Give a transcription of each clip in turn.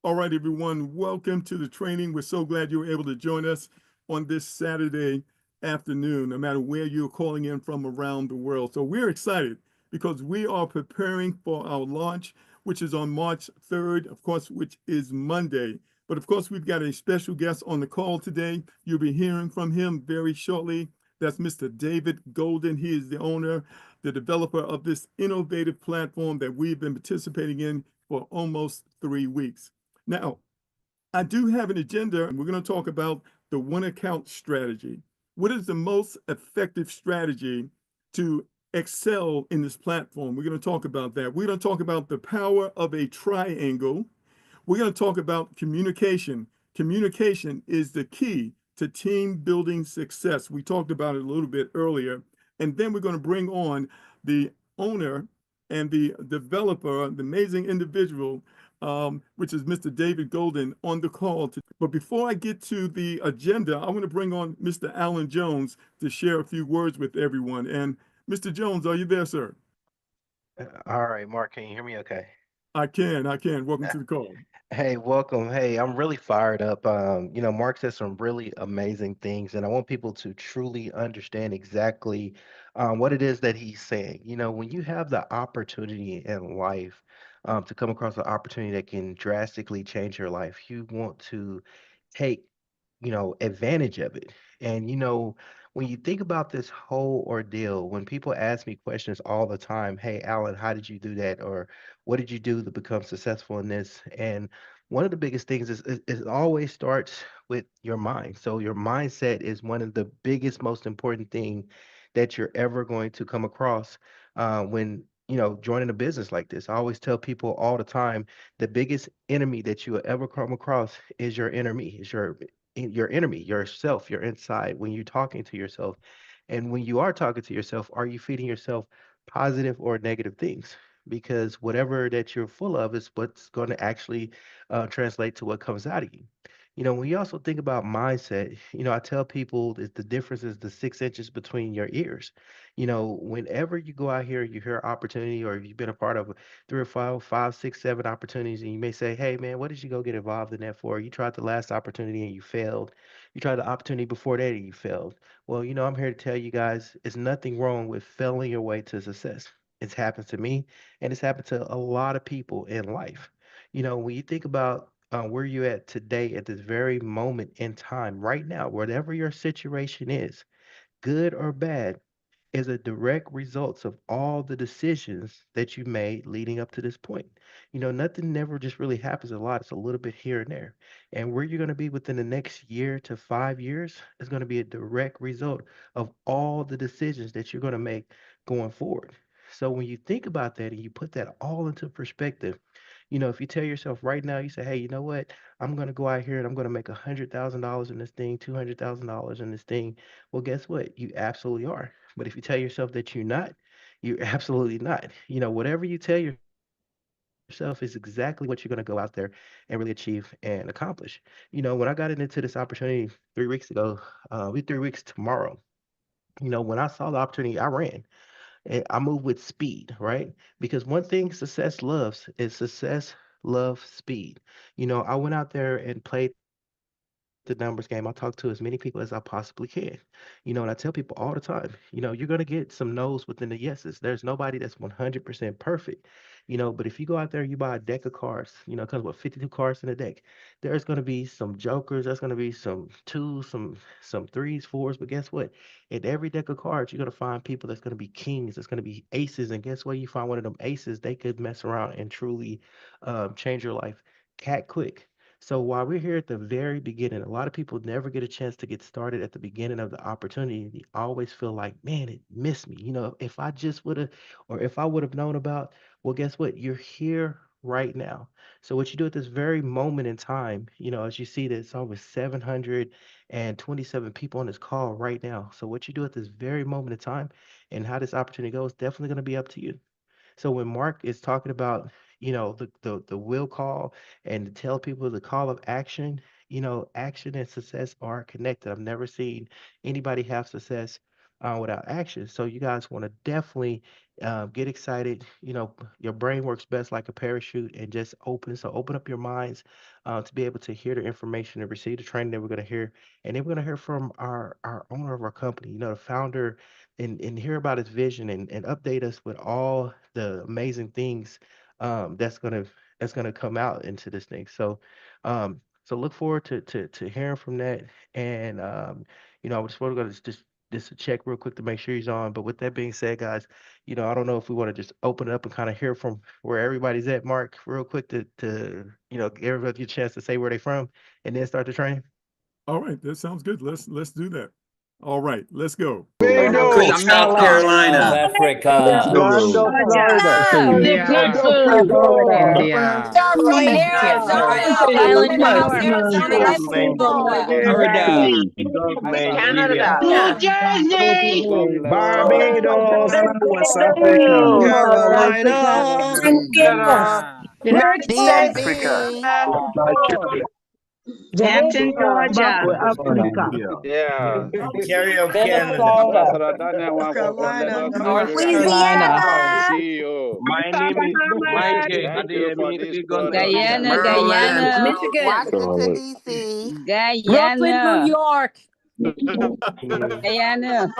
All right, everyone, welcome to the training. We're so glad you were able to join us on this Saturday afternoon, no matter where you're calling in from around the world. So we're excited because we are preparing for our launch, which is on March 3rd, of course, which is Monday. But of course, we've got a special guest on the call today. You'll be hearing from him very shortly. That's Mr. David Golden. He is the owner, the developer of this innovative platform that we've been participating in for almost 3 weeks. Now, I do have an agenda, and we're going to talk about the one account strategy. What is the most effective strategy to excel in this platform? We're going to talk about that. We're going to talk about the power of a triangle. We're going to talk about communication. Communication is the key to team building success. We talked about it a little bit earlier. And then we're going to bring on the owner and the developer, the amazing individual, which is Mr. David Golden, on the call. But before I get to the agenda, I want to bring on Mr. Alan Jones to share a few words with everyone. And Mr. Jones, are you there, sir? All right, Mark, can you hear me okay? I can. Welcome to the call. Hey, welcome. Hey, I'm really fired up. Mark said some really amazing things, and I want people to truly understand exactly what it is that he's saying. When you have the opportunity in life to come across an opportunity that can drastically change your life, you want to take, advantage of it. And, when you think about this whole ordeal, when people ask me questions all the time, hey, Alan, how did you do that? Or what did you do to become successful in this? And one of the biggest things is it always starts with your mind. So your mindset is one of the biggest, most important thing that you're ever going to come across when joining a business like this. I always tell people all the time, the biggest enemy that you will ever come across is your enemy, is your enemy, yourself, your inside. When you're talking to yourself, and when you are talking to yourself, are you feeding yourself positive or negative things? Because whatever that you're full of is what's going to actually translate to what comes out of you. When you also think about mindset, I tell people that the difference is the 6 inches between your ears. Whenever you go out here, you hear opportunity, or you've been a part of three or five, six, seven opportunities, and you may say, hey, man, what did you go get involved in that for? You tried the last opportunity and you failed. You tried the opportunity before that and you failed. Well, I'm here to tell you guys, it's nothing wrong with failing your way to success. It's happened to me, and it's happened to a lot of people in life. When you think about where you're at today, at this very moment in time, right now, whatever your situation is, good or bad, is a direct result of all the decisions that you made leading up to this point. Nothing never just really happens a lot. It's a little bit here and there. And where you're going to be within the next year to 5 years is going to be a direct result of all the decisions that you're going to make going forward. So when you think about that and you put that all into perspective, if you tell yourself right now, you say, hey, you know what? I'm going to go out here and I'm going to make $100,000 in this thing, $200,000 in this thing. Well, guess what? You absolutely are. But if you tell yourself that you're not, you're absolutely not. Whatever you tell yourself is exactly what you're going to go out there and really achieve and accomplish. When I got into this opportunity 3 weeks ago, we 3 weeks tomorrow. When I saw the opportunity, I ran. And I move with speed, right? Because one thing success loves is success loves speed. I went out there and played the numbers game. I talked to as many people as I possibly can. And I tell people all the time, you're going to get some no's within the yeses. There's nobody that's 100% perfect. But if you go out there and you buy a deck of cards, it comes with 52 cards in a deck. There's going to be some jokers, there's going to be some twos, some threes, fours, but guess what? In every deck of cards, you're going to find people that's going to be kings, that's going to be aces. And guess what? You find one of them aces, they could mess around and truly change your life cat quick. So while we're here at the very beginning, a lot of people never get a chance to get started at the beginning of the opportunity. They always feel like, man, it missed me. If I just would have, or if I would have known about, well, guess what? You're here right now. So what you do at this very moment in time, as you see, there's over 727 people on this call right now. So what you do at this very moment in time and how this opportunity goes, definitely going to be up to you. So when Mark is talking about, the will call and to tell people the call of action and success are connected. I've never seen anybody have success without action. So you guys want to definitely get excited. Your brain works best like a parachute and just open. So open up your minds to be able to hear the information and receive the training that we're going to hear. And then we're going to hear from our owner of our company, the founder, and hear about his vision and update us with all the amazing things that's gonna come out into this thing. So look forward to hearing from that. And I just want to go to just to check real quick to make sure he's on. But with that being said, guys, I don't know if we want to just open it up and kind of hear from where everybody's at, Mark, real quick to give everybody a chance to say where they from and then start the train. All right, that sounds good. Let's do that. All right, let's go. Barbados, South South Carolina. Africa, Orlando, Florida. India, Pensacola, India, Arizona, Island Oklahoma, Park, Arizona, that's cool. Florida, Canada, New Jersey, Barbados, West Africa. South Carolina, Canada, United States, DMV, Hampton, Georgia. Africa. Yeah. Ontario, Canada, Minnesota, North Carolina, North Louisiana, Carolina, CEO. My name is Mikey Thank you for this Guyana, broadcast. Maryland, Guyana, Michigan, Washington, D.C., Brooklyn, New Guyana, York. Guyana.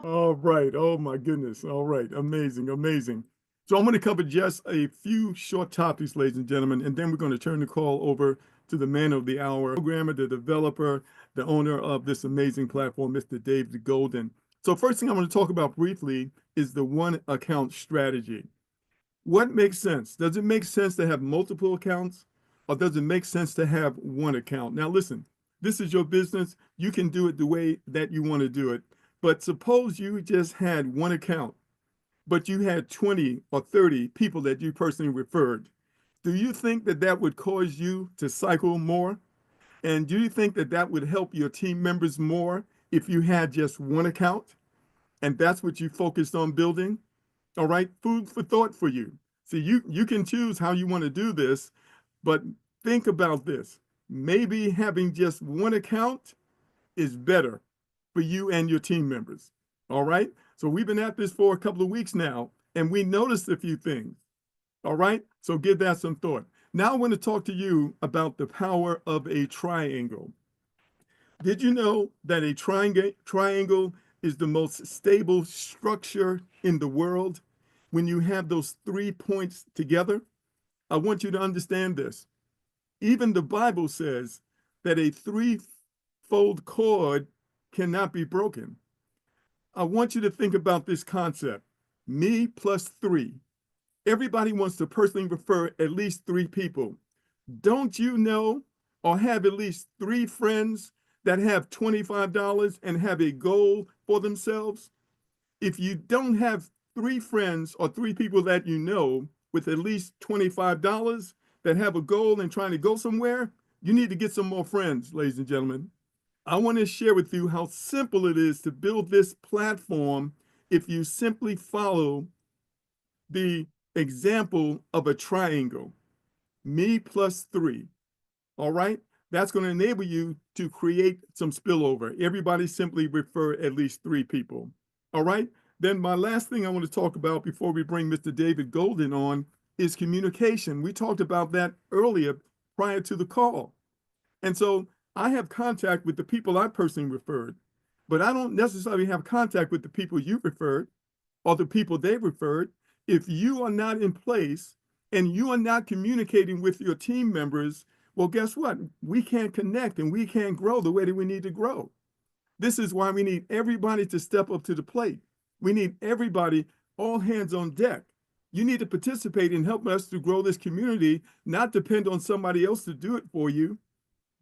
All right. Oh my goodness. All right. Amazing. Amazing. So I'm going to cover just a few short topics, ladies and gentlemen, and then we're going to turn the call over to the man of the hour, programmer, the developer, the owner of this amazing platform, Mr. David Golden. So first thing I want to talk about briefly is the one account strategy. What makes sense? Does it make sense to have multiple accounts, or does it make sense to have one account? Now listen, this is your business. You can do it the way that you want to do it. But suppose you just had one account, but you had 20 or 30 people that you personally referred. Do you think that that would cause you to cycle more? And do you think that that would help your team members more if you had just one account and that's what you focused on building? All right, food for thought for you. See, you can choose how you want to do this, but think about this. Maybe having just one account is better for you and your team members. All right. So we've been at this for a couple of weeks now, and we noticed a few things. All right. So give that some thought. Now I want to talk to you about the power of a triangle. Did you know that a triangle is the most stable structure in the world? When you have those 3 points together, I want you to understand this. Even the Bible says that a threefold cord cannot be broken. I want you to think about this concept. Me plus three. Everybody wants to personally refer at least three people. Don't you know or have at least three friends that have $25 and have a goal for themselves? If you don't have three friends or three people that you know with at least $25 that have a goal and trying to go somewhere, you need to get some more friends, ladies and gentlemen. I want to share with you how simple it is to build this platform if you simply follow the example of a triangle. Me plus three. All right. That's going to enable you to create some spillover. Everybody simply refer at least three people. All right. Then my last thing I want to talk about before we bring Mr. David Golden on is communication. We talked about that earlier prior to the call. And so I have contact with the people I personally referred, but I don't necessarily have contact with the people you referred or the people they referred. If you are not in place and you are not communicating with your team members, well, guess what? We can't connect and we can't grow the way that we need to grow. This is why we need everybody to step up to the plate. We need everybody, all hands on deck. You need to participate and help us to grow this community, not depend on somebody else to do it for you.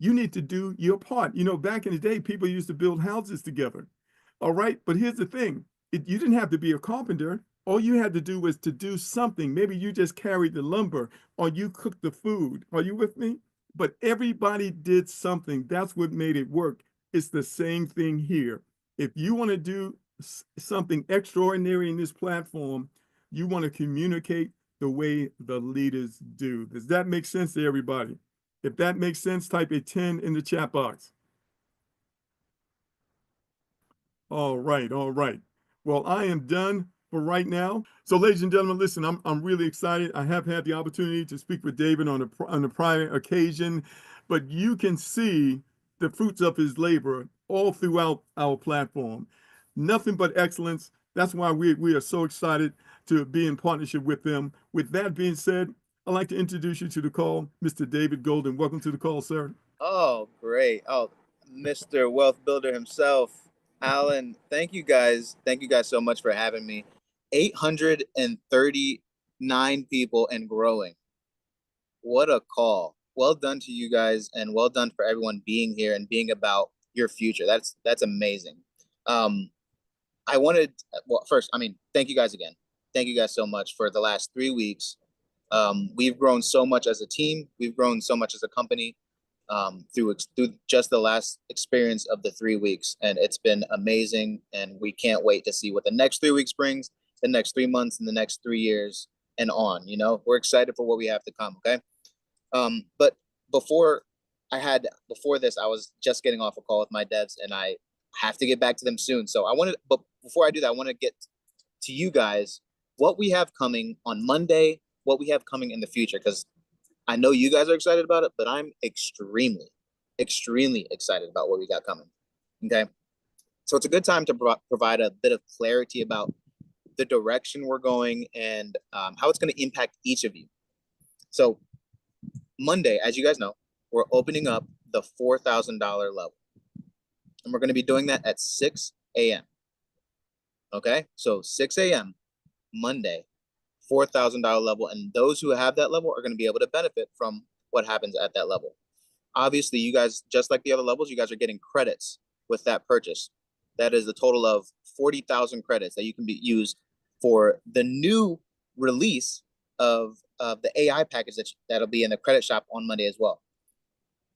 You need to do your part. Back in the day, people used to build houses together. All right. But here's the thing. You didn't have to be a carpenter. All you had to do was to do something. Maybe you just carried the lumber or you cooked the food. Are you with me? But everybody did something. That's what made it work. It's the same thing here. If you want to do something extraordinary in this platform, you want to communicate the way the leaders do. Does that make sense to everybody? If that makes sense, type a 10 in the chat box. All right, all right. Well, I am done for right now. So, ladies and gentlemen, listen, I'm really excited. I have had the opportunity to speak with David on a prior occasion, but you can see the fruits of his labor all throughout our platform. Nothing but excellence. That's why we are so excited to be in partnership with them. With that being said, I'd like to introduce you to the call, Mr. David Golden. Welcome to the call, sir. Oh, great. Oh, Mr. Wealth Builder himself, Alan, thank you guys. Thank you guys so much for having me. 839 people and growing. What a call. Well done to you guys and well done for everyone being here and being about your future. That's amazing. Um, I wanted, well, first, I mean, thank you guys again. Thank you guys so much for the last 3 weeks. We've grown so much as a team. We've grown so much as a company through just the last experience of the 3 weeks, and it's been amazing. And we can't wait to see what the next 3 weeks brings, the next 3 months, and the next 3 years, and on. You know, we're excited for what we have to come. Okay, but before before this, I was just getting off a call with my devs, and I have to get back to them soon. So but before I do that, I want to get to you guys what we have coming on Monday, what we have coming in the future, because I know you guys are excited about it, but I'm extremely, extremely excited about what we got coming. Okay. So it's a good time to provide a bit of clarity about the direction we're going and how it's going to impact each of you. So Monday, as you guys know, we're opening up the $4,000 level. And we're going to be doing that at 6 a.m. Okay. So 6 a.m. Monday, $4,000 level. And those who have that level are going to be able to benefit from what happens at that level. Obviously, you guys, just like the other levels, you guys are getting credits with that purchase. That is a total of 40,000 credits that you can be used for the new release of the AI package that'll be in the credit shop on Monday as well.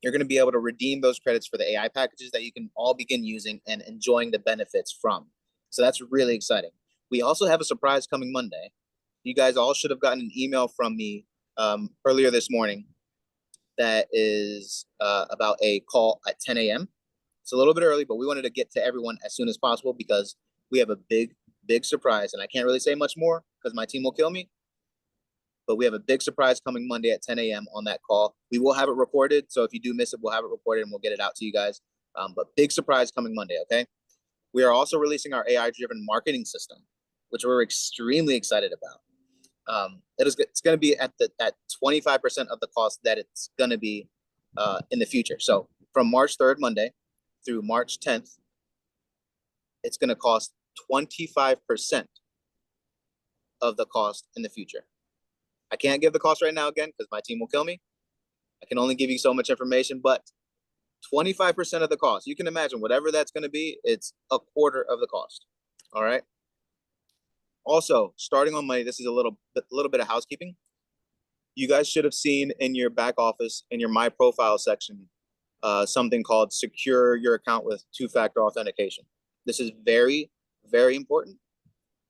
You're going to be able to redeem those credits for the AI packages that you can all begin using and enjoying the benefits from. So that's really exciting. We also have a surprise coming Monday. You guys all should have gotten an email from me earlier this morning that is about a call at 10 a.m. It's a little bit early, but we wanted to get to everyone as soon as possible because we have a big, big surprise. And I can't really say much more because my team will kill me. But we have a big surprise coming Monday at 10 a.m. on that call. We will have it recorded. So if you do miss it, we'll have it recorded and we'll get it out to you guys. But big surprise coming Monday, okay? We are also releasing our AI-driven marketing system, which we're extremely excited about. It's going to be at 25% of the cost that it's going to be in the future. So from March 3rd, Monday, through March 10th, it's going to cost 25% of the cost in the future. I can't give the cost right now again because my team will kill me. I can only give you so much information, but 25% of the cost. You can imagine whatever that's going to be, it's a quarter of the cost. All right. Also, starting on Monday, this is a little bit of housekeeping. You guys should have seen in your back office, in your My Profile section, something called Secure Your Account with Two-Factor Authentication. This is very, very important.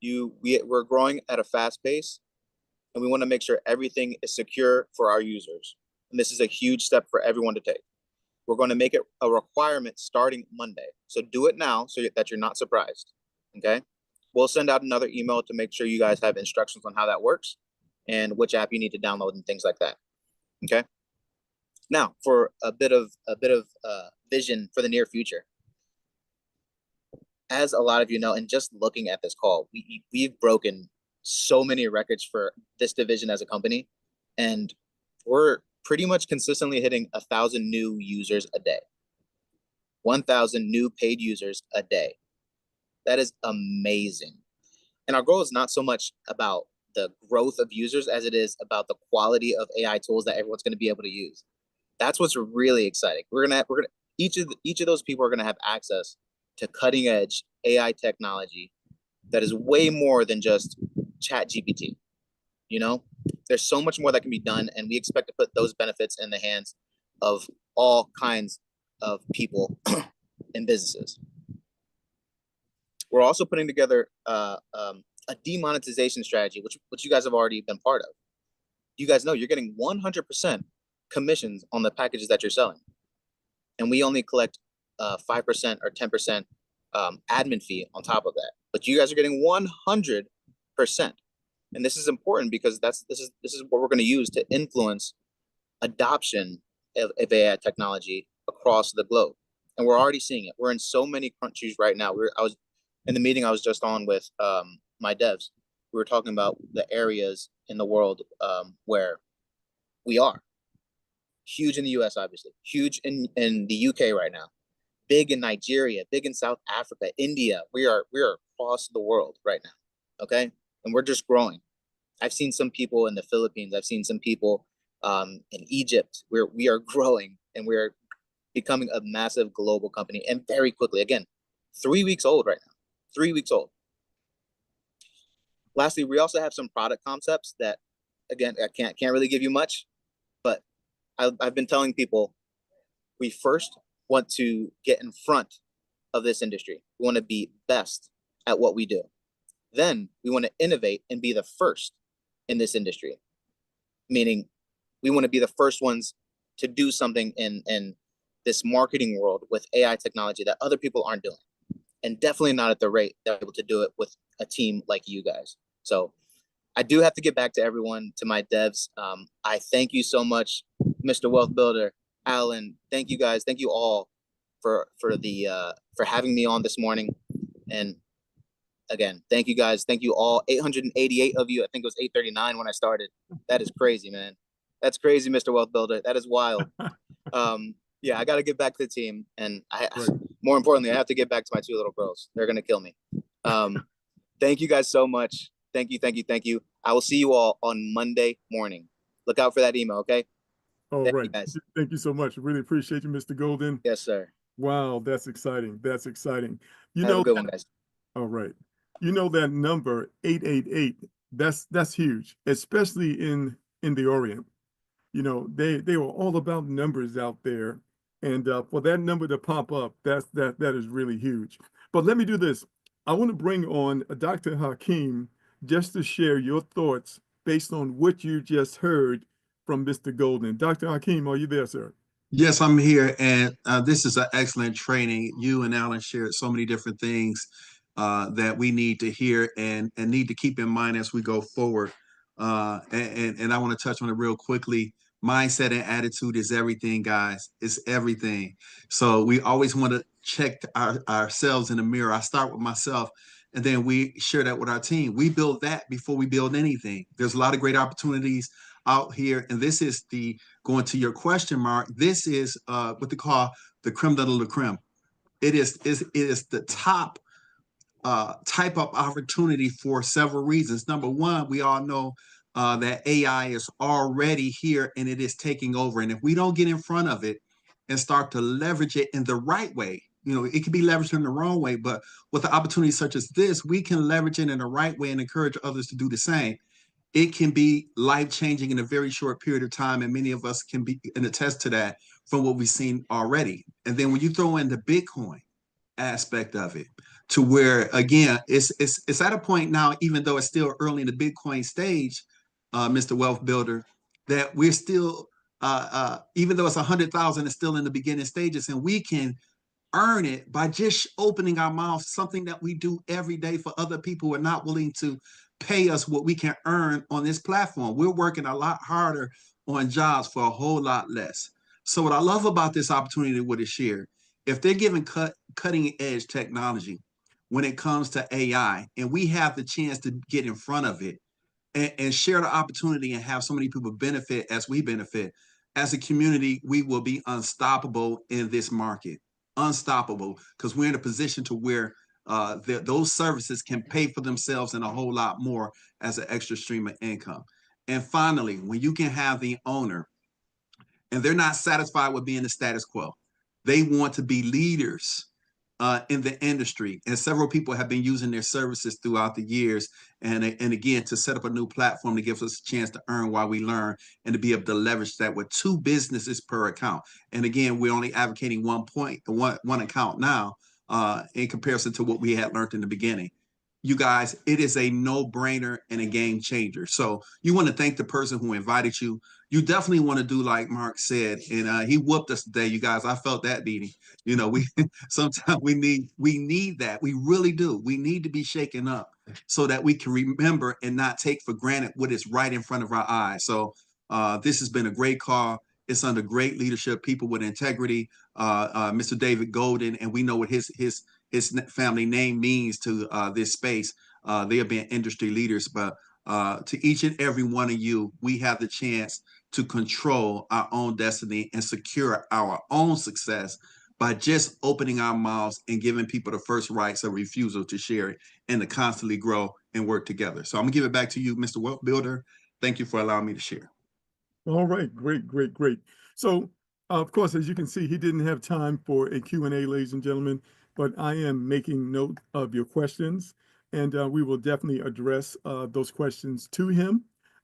We're growing at a fast pace, and we want to make sure everything is secure for our users. And this is a huge step for everyone to take. We're going to make it a requirement starting Monday. So do it now so that you're not surprised. Okay. We'll send out another email to make sure you guys have instructions on how that works and which app you need to download and things like that. Okay. Now for a bit of vision for the near future. As a lot of you know, and just looking at this call, we've broken so many records for this division as a company, and we're pretty much consistently hitting 1,000 new users a day, 1,000 new paid users a day. That is amazing. And our goal is not so much about the growth of users as it is about the quality of AI tools that everyone's going to be able to use. That's what's really exciting. Each of those people are going to have access to cutting edge AI technology that is way more than just ChatGPT. You know, there's so much more that can be done, and we expect to put those benefits in the hands of all kinds of people and businesses. We're also putting together a demonetization strategy, which you guys have already been part of. You guys know you're getting 100% commissions on the packages that you're selling, and we only collect 5% or 10% admin fee on top of that. But you guys are getting 100%. And this is important because this is what we're going to use to influence adoption of AI technology across the globe. And we're already seeing it. We're in so many countries right now. I was in the meeting I was just on with my devs. We were talking about the areas in the world where we are. Huge in the US, obviously. Huge in the UK right now. Big in Nigeria, big in South Africa, India. We are across the world right now. Okay? And we're just growing. I've seen some people in the Philippines. I've seen some people in Egypt. We are growing and we're becoming a massive global company and very quickly. Again, 3 weeks old right now. 3 weeks old. Lastly, we also have some product concepts that, again, I can't really give you much, but I've been telling people we first want to get in front of this industry. We want to be best at what we do. Then we want to innovate and be the first in this industry, meaning we want to be the first ones to do something in this marketing world with AI technology that other people aren't doing, and definitely not at the rate they're able to do it with a team like you guys. So I do have to get back to everyone, to my devs. I thank you so much, Mr. Wealth Builder, Alan. Thank you guys. Thank you all for having me on this morning. And again, thank you guys. Thank you all. 888 of you. I think it was 839 when I started. That is crazy, man. That's crazy, Mr. Wealth Builder. That is wild. Yeah, I got to get back to the team, and more importantly, I have to get back to my 2 little girls. They're gonna kill me. Thank you guys so much. Thank you, thank you, thank you. I will see you all on Monday morning. Look out for that email, okay? All Thank right. you guys. Thank you so much. Really appreciate you, Mr. Golden. Yes, sir. Wow, that's exciting. That's exciting. You Have know, a good one, guys. all right. You know that number 888, that's huge, especially in the Orient. You know, they were all about numbers out there. And for that number to pop up, that is really huge. But let me do this. I want to bring on Dr. Hakeem just to share your thoughts based on what you just heard from Mr. Golden. Dr. Hakeem, are you there, sir? Yes, I'm here, and this is an excellent training. You and Alan shared so many different things that we need to hear and need to keep in mind as we go forward. And I want to touch on it real quickly. Mindset and attitude is everything, guys. It's everything. So we always want to check ourselves in the mirror. I start with myself, and then we share that with our team. We build that before we build anything. There's a lot of great opportunities out here, and this is the going to your question, Mark. This is what they call the creme de la creme. It is the top type of opportunity for several reasons. Number one, we all know that AI is already here and it is taking over. And if we don't get in front of it and start to leverage it in the right way, you know, it can be leveraged in the wrong way, but with the opportunities such as this, we can leverage it in the right way and encourage others to do the same. It can be life-changing in a very short period of time, and many of us can be and attest to that from what we've seen already. And then when you throw in the Bitcoin aspect of it, to where again it's at a point now, even though it's still early in the Bitcoin stage, Mr. Wealth Builder, that we're still even though it's 100,000, it's still in the beginning stages, and we can earn it by just opening our mouth, something that we do every day for other people who are not willing to pay us what we can earn on this platform. We're working a lot harder on jobs for a whole lot less. So what I love about this opportunity with it share, if they're giving cutting edge technology when it comes to AI, and we have the chance to get in front of it and share the opportunity and have so many people benefit as we benefit, as a community, we will be unstoppable in this market. Unstoppable, because we're in a position to where those services can pay for themselves and a whole lot more as an extra stream of income. And finally, when you can have the owner and they're not satisfied with being the status quo, they want to be leaders in the industry. And several people have been using their services throughout the years. And again, to set up a new platform that gives us a chance to earn while we learn and to be able to leverage that with 2 businesses per account. And again, we're only advocating one account now in comparison to what we had learned in the beginning. you guys, it is a no-brainer and a game changer. So you want to thank the person who invited you. You definitely want to do like Mark said, and he whooped us today, you guys. I felt that beating. You know, we sometimes we need that. We really do. We need to be shaken up so that we can remember and not take for granted what is right in front of our eyes. So this has been a great call. It's under great leadership, people with integrity, Mr. David Golden, and we know what his family name means to this space. They have been industry leaders, but to each and every one of you, we have the chance to control our own destiny and secure our own success by just opening our mouths and giving people the first rights of refusal to share it and to constantly grow and work together. So I'm gonna give it back to you, Mr. Wealth Builder. Thank you for allowing me to share. All right, great, great, great. So, of course, as you can see, he didn't have time for a Q&A, ladies and gentlemen, but I am making note of your questions, and we will definitely address those questions to him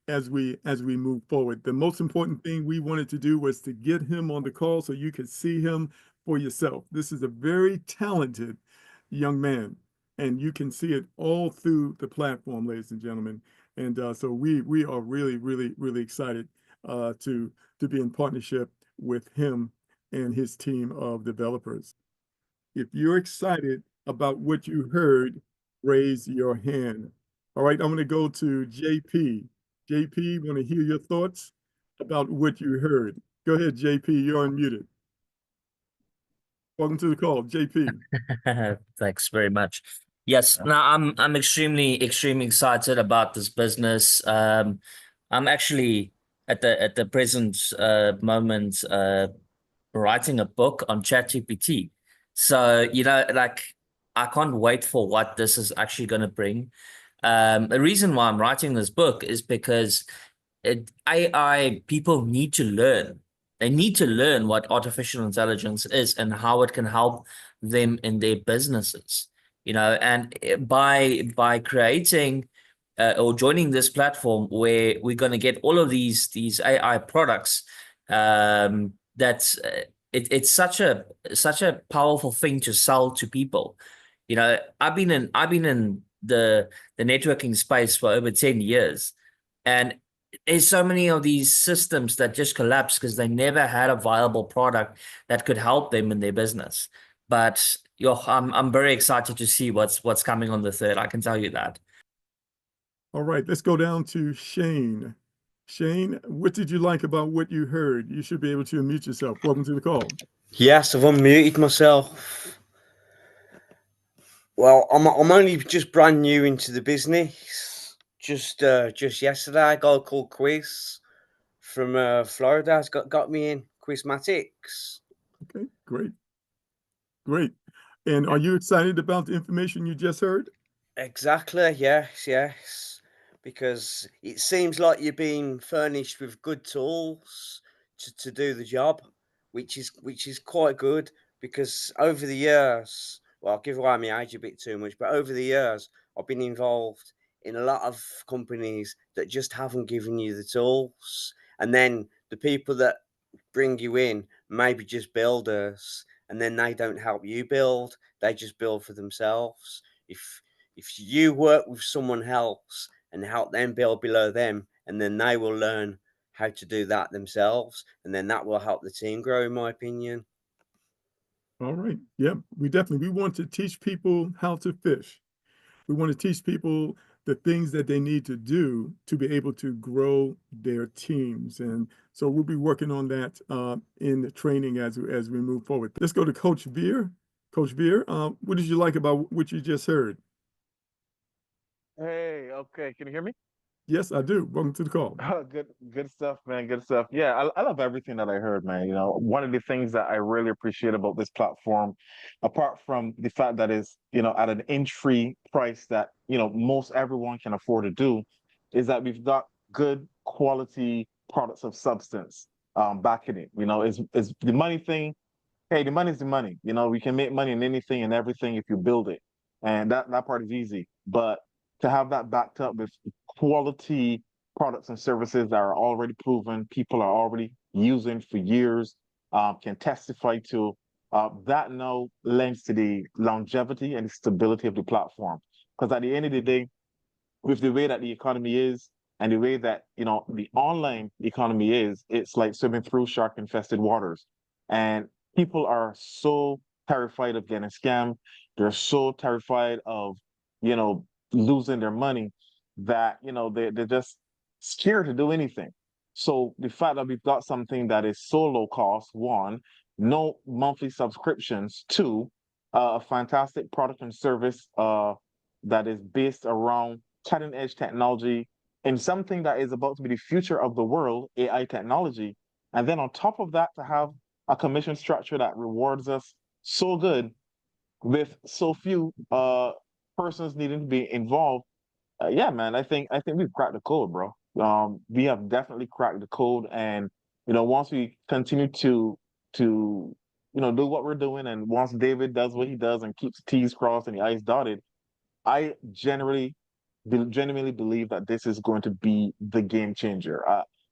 as we move forward. The most important thing we wanted to do was to get him on the call so you could see him for yourself. This is a very talented young man, and you can see it all through the platform, ladies and gentlemen. And so we are really, really, really excited to be in partnership with him and his team of developers. If you're excited about what you heard, raise your hand. All right, I'm going to go to JP. JP, want to hear your thoughts about what you heard. Go ahead, JP, you're unmuted. Welcome to the call, JP. Thanks very much. Yes, no, I'm extremely excited about this business. I'm actually at the present moment writing a book on ChatGPT. So, you know, like I can't wait for what this is actually going to bring. The reason why I'm writing this book is because AI people need to learn. They need to learn what artificial intelligence is and how it can help them in their businesses. You know, and by creating or joining this platform where we're going to get all of these AI products, that's it's such a powerful thing to sell to people. You know, I've been in the networking space for over 10 years, and there's so many of these systems that just collapse because they never had a viable product that could help them in their business. But I'm very excited to see what's coming on the third. I can tell you that. All right, let's go down to Shane. Shane, what did you like about what you heard? You should be able to unmute yourself. Welcome to the call. Yes, I've unmuted myself. Well, I'm only just brand new into the business. Just yesterday, a guy called Quiz from Florida has got me in Quizmatics. Okay, great. Great. And are you excited about the information you just heard? Exactly, yes. Because it seems like you're being furnished with good tools to do the job, which is quite good. Because over the years, well, I'll give away my age a bit too much, but over the years, I've been involved in a lot of companies that just haven't given you the tools, and then the people that bring you in maybe just builders, and then they don't help you build; they just build for themselves. If you work with someone else and help them build below them, and then they will learn how to do that themselves, and then that will help the team grow, in my opinion. All right. Yep. We want to teach people how to fish. We want to teach people the things that they need to do to be able to grow their teams. And so we'll be working on that in the training as we move forward. Let's go to Coach Veer. Coach Veer, what did you like about what you just heard? Hey, okay, can you hear me? Yes, I do. Welcome to the call. Good stuff, man. Good stuff. Yeah, I love everything that I heard, man. You know, one of the things that I really appreciate about this platform, apart from the fact that it's, you know, at an entry price that, you know, most everyone can afford to do, is that we've got good quality products of substance backing it. You know, it's the money thing. Hey, the money's the money. You know, we can make money in anything and everything if you build it. And that part is easy. But to have that backed up with quality products and services that are already proven, people are already using for years, can testify to, that now lends to the longevity and the stability of the platform. Because at the end of the day, with the way that the economy is and the way that the online economy is, it's like swimming through shark infested waters. And people are so terrified of getting scammed. They're so terrified of you know losing their money that they're just scared to do anything. So the fact that we've got something that is so low cost, one, no monthly subscriptions, two, a fantastic product and service that is based around cutting edge technology and something that is about to be the future of the world, AI technology. And then on top of that, to have a commission structure that rewards us so good with so few persons needing to be involved. Yeah, man, I think we've cracked the code, bro. We have definitely cracked the code, and once we continue to do what we're doing, and once David does what he does and keeps the T's crossed and the I's dotted, I genuinely believe that this is going to be the game changer.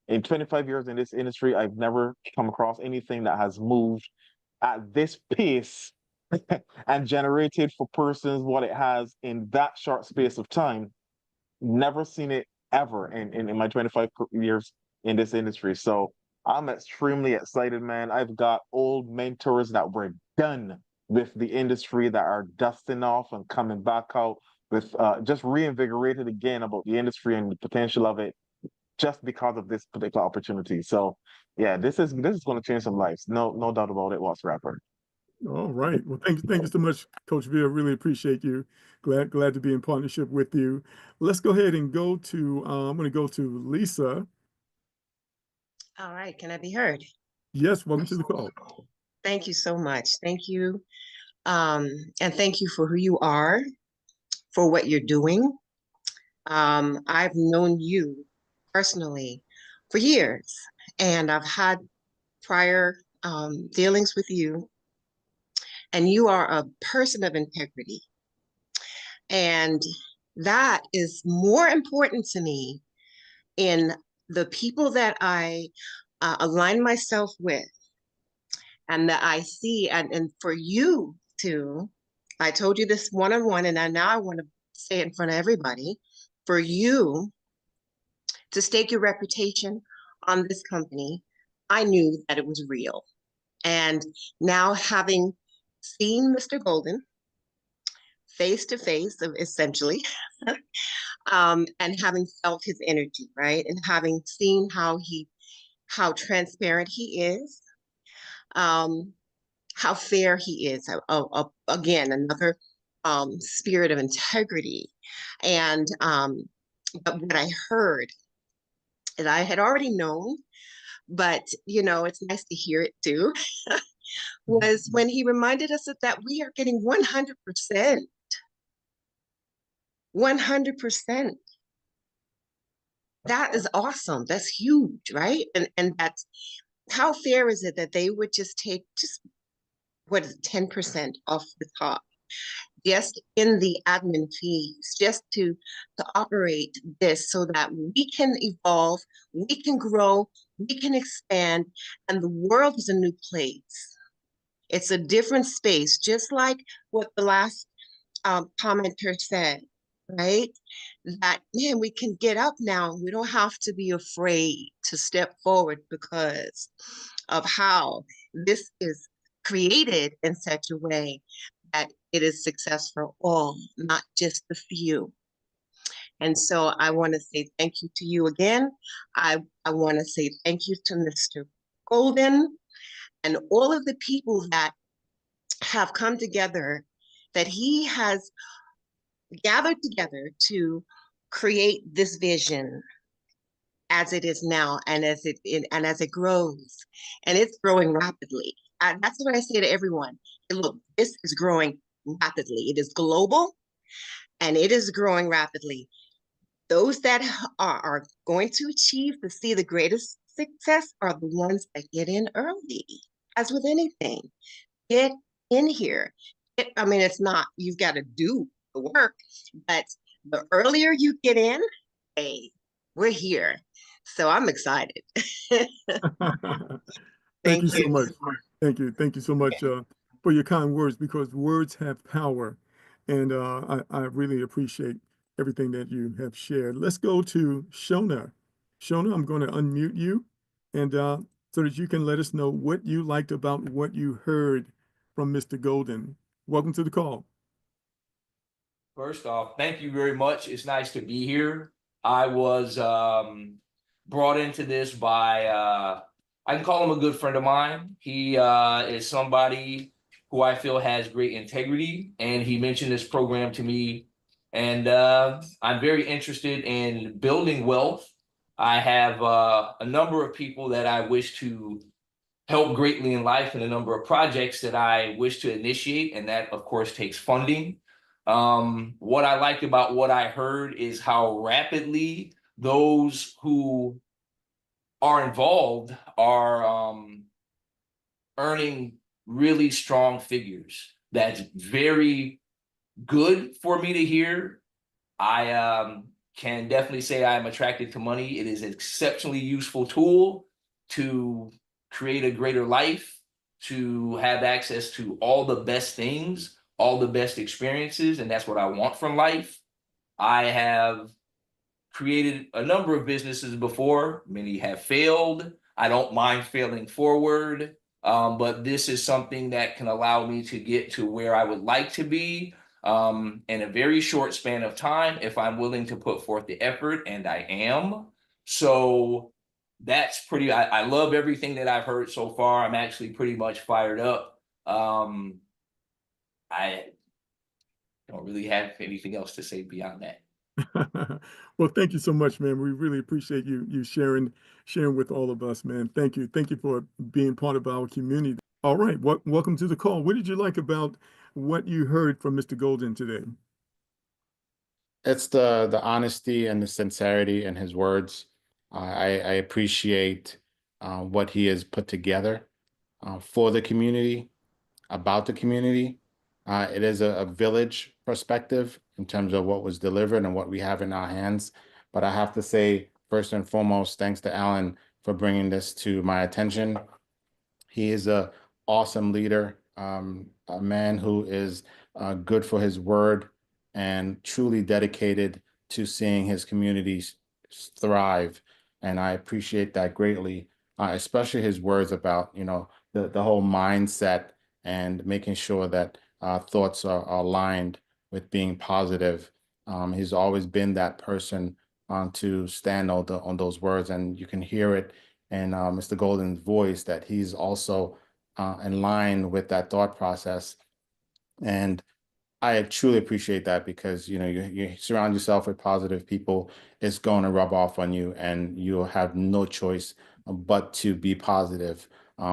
In 25 years in this industry, I've never come across anything that has moved at this pace and generated for persons what it has in that short space of time. Never seen it ever in my 25 years in this industry. So I'm extremely excited, man. I've got old mentors that were done with the industry that are dusting off and coming back out with just reinvigorated again about the industry and the potential of it just because of this particular opportunity. So yeah, this is going to change some lives. No doubt about it whatsoever. All right. Well, thank you so much, Coach Veal. Really appreciate you. Glad to be in partnership with you. Let's go ahead and go to. I'm going to go to Lisa. All right. Can I be heard? Yes. Welcome to the call. Thank you so much. Thank you. And thank you for who you are, for what you're doing. I've known you personally for years, and I've had prior dealings with you, and you are a person of integrity. And that is more important to me in the people that I align myself with and that I see. And for you to, I told you this one-on-one, and now I want to say it in front of everybody, for you to stake your reputation on this company, I knew that it was real. And now having seen Mr. Golden face to face, essentially, and having felt his energy, right? And having seen how transparent he is, how fair he is. Again, another spirit of integrity. And but what I heard, and I had already known, but it's nice to hear it too, was when he reminded us that we are getting 100%. 100%. That is awesome. That's huge, right? And that's how fair is it that they would just take what is it, 10% off the top, just in the admin fees, just to operate this so that we can evolve, we can grow, we can expand, and the world is a new place. It's a different space, just like what the last commenter said, right? That, man, we can get up now. We don't have to be afraid to step forward because of how this is created in such a way that it is success for all, not just the few. And so I want to say thank you to you again. I want to say thank you to Mr. Golden and all of the people that have come together, that he has gathered together to create this vision as it is now, and as it grows, and it's growing rapidly. That's what I say to everyone. Look, this is growing rapidly. It is global, and it is growing rapidly. Those that are going to achieve to see the greatest success are the ones that get in early. As with anything, get in here. It's not, you've got to do the work, but the earlier you get in, hey, we're here. So I'm excited. Thank you so much. Thank you so much for your kind words, because words have power. And I really appreciate everything that you have shared. Let's go to Shona. Shona, I'm going to unmute you, and so that you can let us know what you liked about what you heard from Mr. Golden. Welcome to the call. First off, thank you very much. It's nice to be here. I was brought into this by, I can call him a good friend of mine. He is somebody who I feel has great integrity, and he mentioned this program to me. And I'm very interested in building wealth. I have a number of people that I wish to help greatly in life and a number of projects that I wish to initiate, and that, of course, takes funding. What I liked about what I heard is how rapidly those who are involved are earning really strong figures. That's very good for me to hear. I can definitely say I am attracted to money. It is an exceptionally useful tool to create a greater life, to have access to all the best things, all the best experiences, and that's what I want from life. I have created a number of businesses before. Many have failed. I don't mind failing forward, but this is something that can allow me to get to where I would like to be in a very short span of time if I'm willing to put forth the effort, and I am. So that's pretty, I love everything that I've heard so far. I'm actually pretty much fired up. I don't really have anything else to say beyond that. Well, thank you so much, man. We really appreciate you sharing with all of us, man. Thank you. Thank you for being part of our community. All right. Welcome to the call. What did you like about what you heard from Mr. Golden today? It's the honesty and the sincerity in his words. I appreciate what he has put together for the community, about the community. It is a village perspective in terms of what was delivered and what we have in our hands. But I have to say, first and foremost, thanks to Alan for bringing this to my attention. He is a awesome leader, a man who is good for his word and truly dedicated to seeing his communities thrive. And I appreciate that greatly, especially his words about, the whole mindset and making sure that thoughts are aligned with being positive. He's always been that person to stand on those words, and you can hear it in Mr. Golden's voice that he's also in line with that thought process. And I truly appreciate that because you surround yourself with positive people, it's going to rub off on you, and you'll have no choice but to be positive,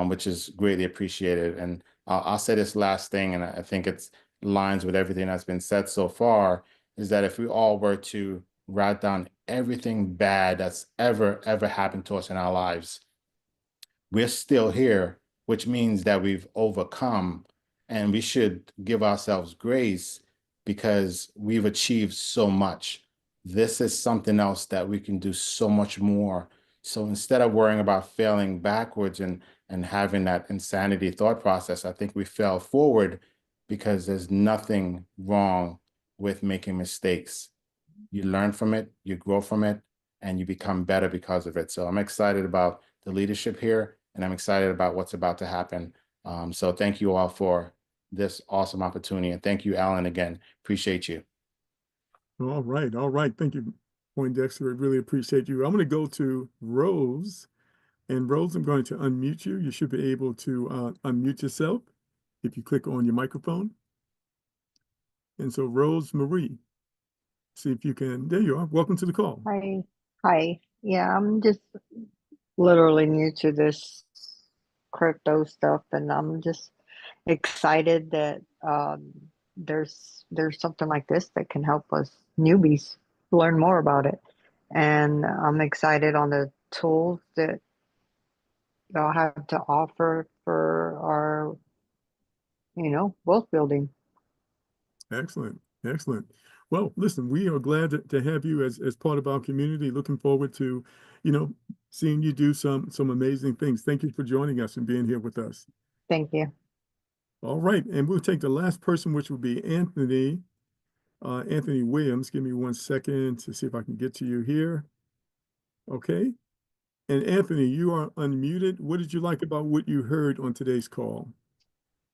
which is greatly appreciated. And I'll say this last thing, and I think it's lines with everything that's been said so far, is that if we all were to write down everything bad that's ever happened to us in our lives, we're still here, which means that we've overcome, and we should give ourselves grace because we've achieved so much. This is something else that we can do so much more. So instead of worrying about failing backwards and having that insanity thought process, I think we fell forward because there's nothing wrong with making mistakes. You learn from it, you grow from it, and you become better because of it. So I'm excited about the leadership here, and I'm excited about what's about to happen. So thank you all for this awesome opportunity. And thank you, Alan, again. Appreciate you. All right. All right. Thank you, Poindexter. I really appreciate you. I'm going to go to Rose. And Rose, I'm going to unmute you. You should be able to unmute yourself if you click on your microphone. And so Rose Marie, see if you can, there you are. Welcome to the call. Hi. Hi. Yeah, I'm just literally new to this crypto stuff, and I'm just excited that there's something like this that can help us newbies learn more about it. And I'm excited on the tools that y'all have to offer for our, wealth building. Excellent. Excellent. Well, listen, we are glad to have you as part of our community. Looking forward to, seeing you do some amazing things. Thank you for joining us and being here with us. Thank you. All right. And we'll take the last person, which will be Anthony. Anthony Williams. Give me 1 second to see if I can get to you here. Okay. And Anthony, you are unmuted. What did you like about what you heard on today's call?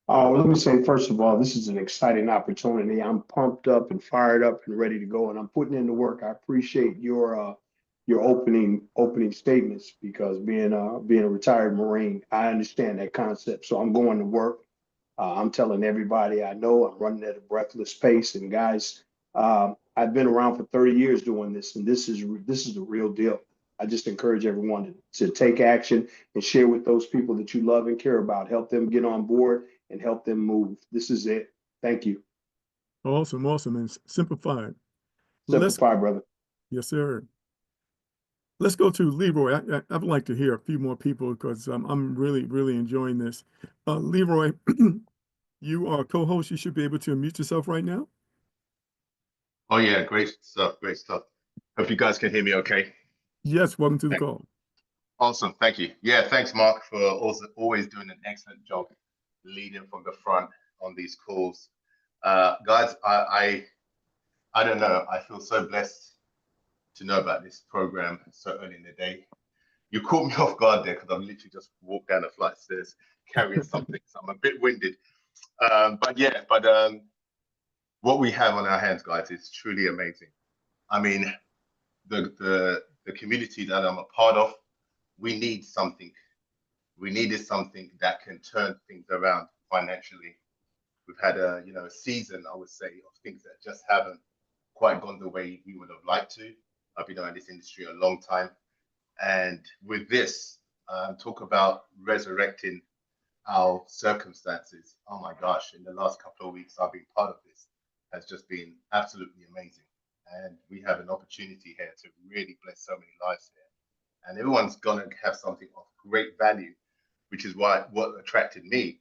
Let me say, first of all, this is an exciting opportunity. I'm pumped up and fired up and ready to go, and I'm putting in the work. I appreciate your opening statements because being a retired Marine, I understand that concept. So I'm going to work. I'm telling everybody I know I'm running at a breathless pace. And guys, I've been around for 30 years doing this, and this is the real deal. I just encourage everyone to take action and share with those people that you love and care about. Help them get on board and help them move. This is it. Thank you. Awesome, awesome, and simplified. Simplify, brother. Yes, sir. Let's go to Leroy. I'd like to hear a few more people because I'm really, really enjoying this. Leroy, you are co-host. You should be able to unmute yourself right now. Oh yeah, great stuff, great stuff. Hope you guys can hear me okay. Yes, welcome to the call. Awesome, thank you. Yeah, thanks Mark for also always doing an excellent job leading from the front on these calls. Guys, I don't know, I feel so blessed to know about this program so early in the day. You caught me off guard there because I've literally just walked down a flight of stairs carrying something, so I'm a bit winded. But what we have on our hands, guys, is truly amazing. I mean, the community that I'm a part of, we need something. We needed something that can turn things around financially. We've had a season, I would say, of things that just haven't quite gone the way we would have liked to. I've been in this industry a long time, and with this, talk about resurrecting our circumstances. Oh my gosh! In the last couple of weeks, I've been part of this. Has just been absolutely amazing. And we have an opportunity here to really bless so many lives here. And everyone's gonna have something of great value, which is what attracted me.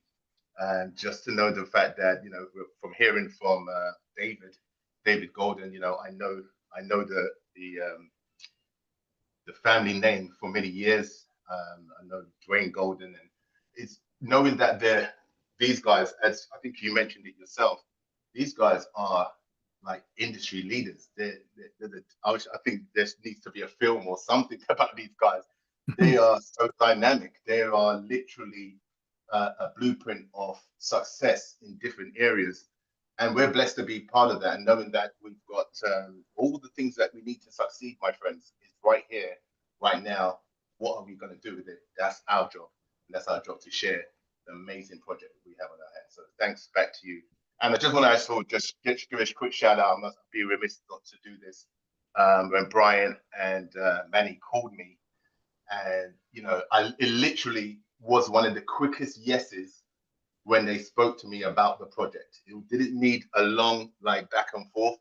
And just to know the fact that from hearing from David Golden, I know the family name for many years. I know Dwayne Golden, and it's knowing that these guys, as I think you mentioned it yourself, these guys are like industry leaders. I think there needs to be a film or something about these guys. They are so dynamic. They are literally a blueprint of success in different areas. And we're blessed to be part of that. And knowing that we've got all the things that we need to succeed, my friends, is right here, right now. What are we going to do with it? That's our job. And that's our job to share the amazing project that we have on our hands. So thanks back to you. And I just want to also just give a quick shout out. I must be remiss not to do this. When Brian and Manny called me, and it literally was one of the quickest yeses when they spoke to me about the project. It didn't need a long back and forth.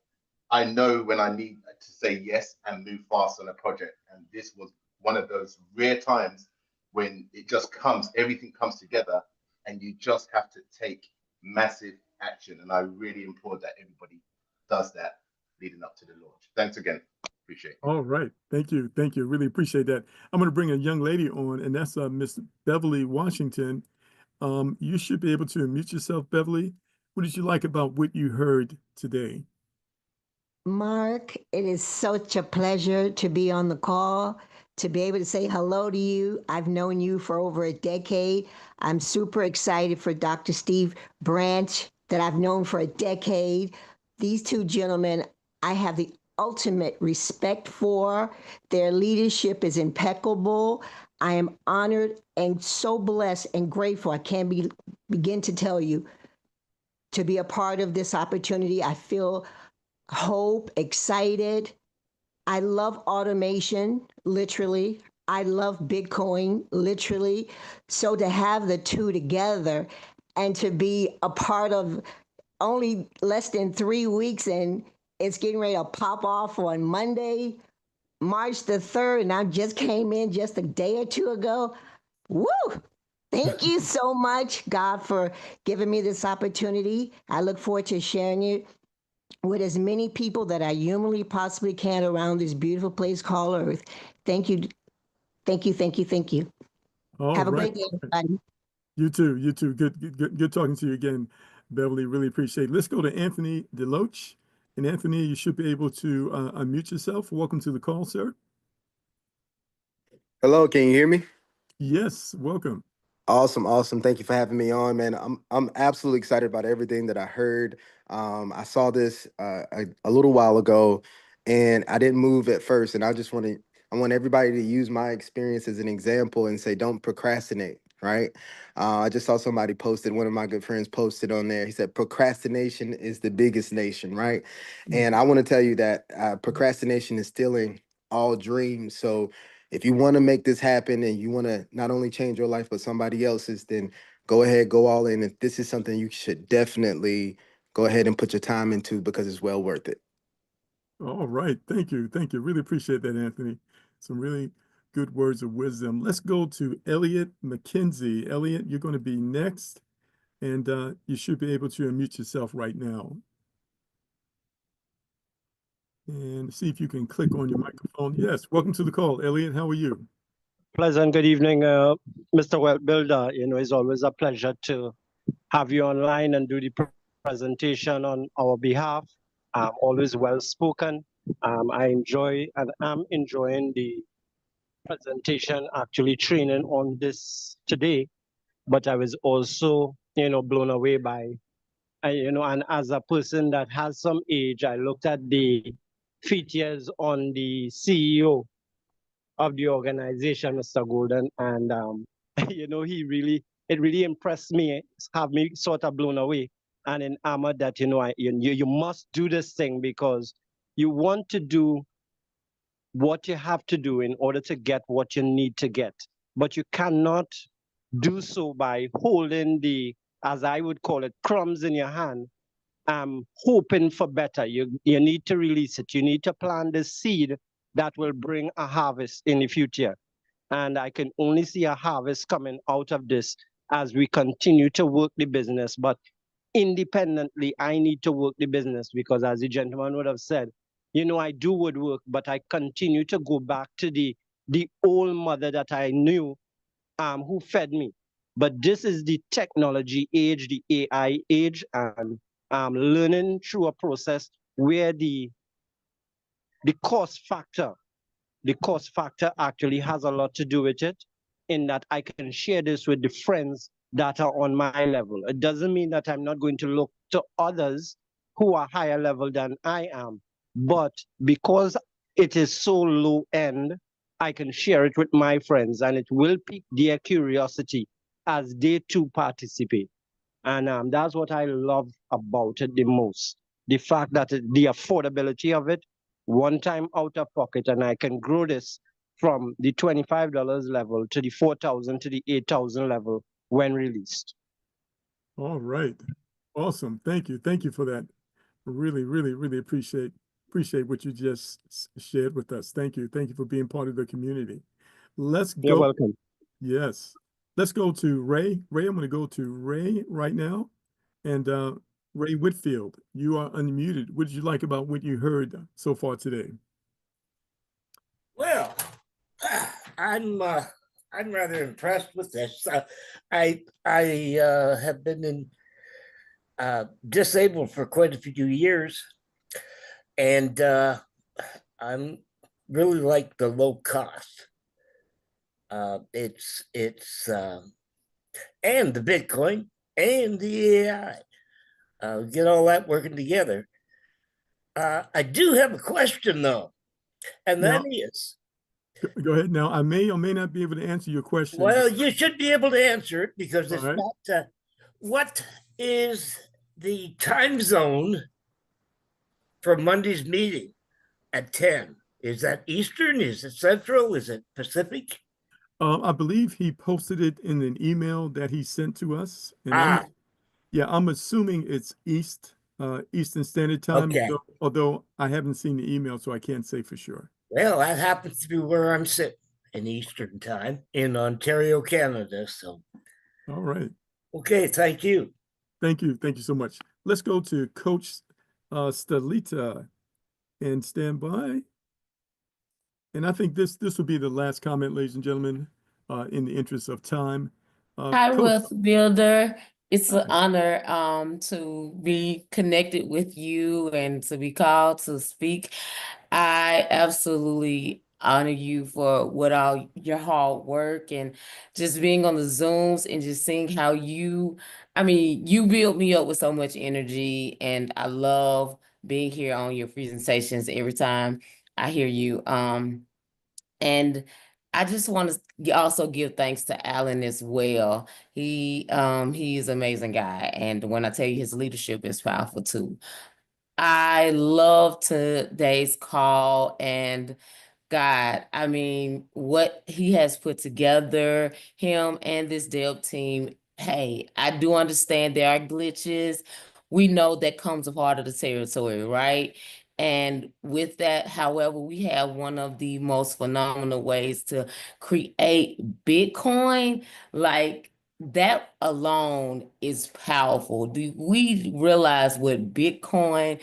I know when I need to say yes and move fast on a project, and this was one of those rare times when it just everything comes together, and you just have to take massive action. And I really implore that everybody does that leading up to the launch. Thanks again. Appreciate it. All right. Thank you. Thank you. Really appreciate that. I'm going to bring a young lady on, and that's Miss Beverly Washington. You should be able to unmute yourself, Beverly. What did you like about what you heard today? Mark, it is such a pleasure to be on the call, to be able to say hello to you. I've known you for over a decade. I'm super excited for Dr. Steve Branch, that I've known for a decade. These two gentlemen, I have the ultimate respect for. Their leadership is impeccable. I am honored and so blessed and grateful. I can't begin to tell you to be a part of this opportunity. I feel hope, excited. I love automation, literally. I love Bitcoin, literally. So to have the two together and to be a part of only less than 3 weeks, and it's getting ready to pop off on Monday, March the 3rd, and I just came in just a day or two ago. Woo! Thank you so much, God, for giving me this opportunity. I look forward to sharing it with as many people that I humanly possibly can around this beautiful place called Earth. Thank you. Thank you. Thank you. Thank you. All Have a right. great day, everybody. You too. You too. Good talking to you again, Beverly. Really appreciate it. Let's go to Anthony Deloach. And Anthony, you should be able to unmute yourself. Welcome to the call, sir. Hello, can you hear me? Yes, welcome. Awesome, awesome. Thank you for having me on, man. I'm absolutely excited about everything that I heard. I saw this a little while ago, and I didn't move at first. And I want everybody to use my experience as an example and say, don't procrastinate. Right? I just saw somebody posted. One of my good friends posted on there. He said, "Procrastination is the biggest nation." Right? And I want to tell you that procrastination is stealing all dreams. So if you want to make this happen and you want to not only change your life but somebody else's, then go ahead, go all in. If this is something you should definitely go ahead and put your time into because it's well worth it. All right. Thank you. Thank you. Really appreciate that, Anthony. Some really good words of wisdom. Let's go to Elliot McKenzie. Elliot, you're going to be next, and you should be able to unmute yourself right now. And see if you can click on your microphone. Yes, welcome to the call, Elliot. How are you? Pleasant good evening, Mr. Wealth Builder. It's always a pleasure to have you online and do the presentation on our behalf. Always well spoken. I enjoy and am enjoying the presentation, actually training on this today. But I was also, blown away by, and as a person that has some age, I looked at the features on the CEO of the organization, Mr. Golden, and it really impressed me, have me sort of blown away and enamored that you must do this thing because you want to do what you have to do in order to get what you need to get, but you cannot do so by holding the, as I would call it, crumbs in your hand, hoping for better. You need to release it. You need to plant the seed that will bring a harvest in the future. And I can only see a harvest coming out of this as we continue to work the business. But independently, I need to work the business because, as the gentleman would have said, I do woodwork, but I continue to go back to the old mother that I knew, who fed me. But this is the technology age, the AI age, and learning through a process where the cost factor actually has a lot to do with it, in that I can share this with the friends that are on my level. It doesn't mean that I'm not going to look to others who are higher level than I am, but because it is so low end, I can share it with my friends and it will pique their curiosity as they too participate. And that's what I love about it the most. The fact that the affordability of it, one time out of pocket, and I can grow this from the $25 level to the 4,000 to the 8,000 level when released. All right. Awesome. Thank you. Thank you for that. Really, really, really appreciate what you just shared with us. Thank you. Thank you for being part of the community. Let's go. You're welcome. Yes. Let's go to Ray. Ray, I'm going to go to Ray right now. And Ray Whitfield, you are unmuted. What did you like about what you heard so far today? Well, I'm rather impressed with this. I have been disabled for quite a few years, and I'm really like the low cost. It's and the Bitcoin and the AI. Get all that working together. I do have a question though, and that is. Go ahead. Now, I may or may not be able to answer your question. Well, you should be able to answer it because it's right. not. What is the time zone for Monday's meeting at 10? Is that Eastern? Is it Central? Is it Pacific? I believe he posted it in an email that he sent to us. And I'm assuming it's Eastern Standard Time, Okay. although I haven't seen the email, so I can't say for sure. Well, that happens to be where I'm sitting in Eastern Time in Ontario, Canada. So, all right. Okay, thank you. Thank you. Thank you so much. Let's go to Coach Stalita and stand by. And I think this will be the last comment, ladies and gentlemen, in the interest of time. Hi, Coach, Wealth Builder. It's an honor to be connected with you and to be called to speak. I absolutely honor you for what all your hard work and just being on the Zooms and just seeing how you build me up with so much energy, and I love being here on your presentations every time I hear you. And I just want to also give thanks to Alan as well. He is an amazing guy, and when I tell you his leadership is powerful too. I love today's call, and God, I mean, what he has put together, him and this dev team. Hey, I do understand there are glitches. We know that comes a part of the territory, right? And with that, however, we have one of the most phenomenal ways to create Bitcoin. Like, that alone is powerful. Do we realize what Bitcoin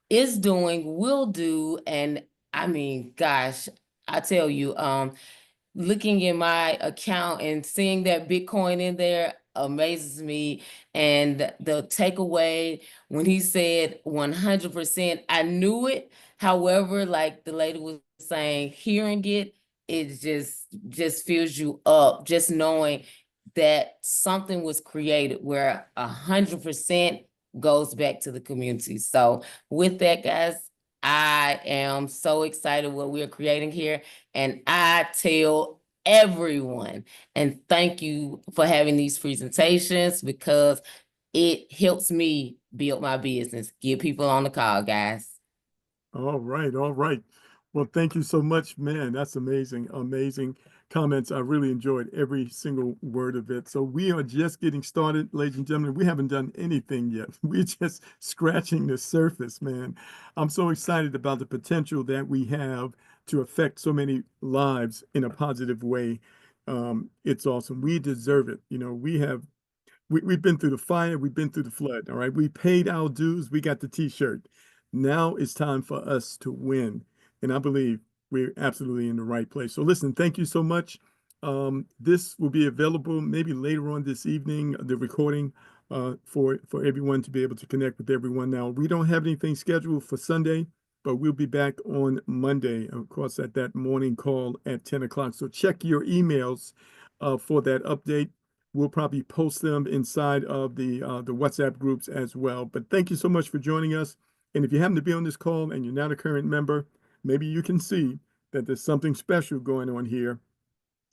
is doing, will do? And I mean, gosh, I tell you, looking in my account and seeing that Bitcoin in there amazes me. And the takeaway when he said 100%, I knew it. However, like the lady was saying, hearing it, it just fills you up, just knowing that something was created where 100% goes back to the community. So with that, guys, I am so excited what we're creating here. And I tell everyone, and thank you for having these presentations, because it helps me build my business. Get people on the call, guys. All right, all right. Well, thank you so much, man. That's amazing, amazing comments. I really enjoyed every single word of it. So we are just getting started, ladies and gentlemen. We haven't done anything yet. We're just scratching the surface, man. I'm so excited about the potential that we have to affect so many lives in a positive way. It's awesome. We deserve it. You know, we've been through the fire, we've been through the flood. All right. We paid our dues, we got the t-shirt. Now it's time for us to win. And I believe we're absolutely in the right place. So listen, thank you so much. This will be available maybe later on this evening, the recording for everyone to be able to connect with everyone. Now, we don't have anything scheduled for Sunday, but we'll be back on Monday, of course, at that morning call at 10 o'clock. So check your emails for that update. We'll probably post them inside of the WhatsApp groups as well. But thank you so much for joining us. And if you happen to be on this call and you're not a current member, maybe you can see that there's something special going on here.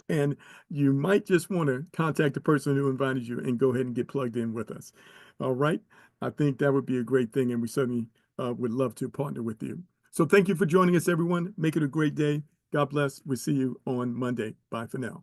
And you might just want to contact the person who invited you and go ahead and get plugged in with us. All right. I think that would be a great thing. And we certainly would love to partner with you. So thank you for joining us, everyone. Make it a great day. God bless. We'll see you on Monday. Bye for now.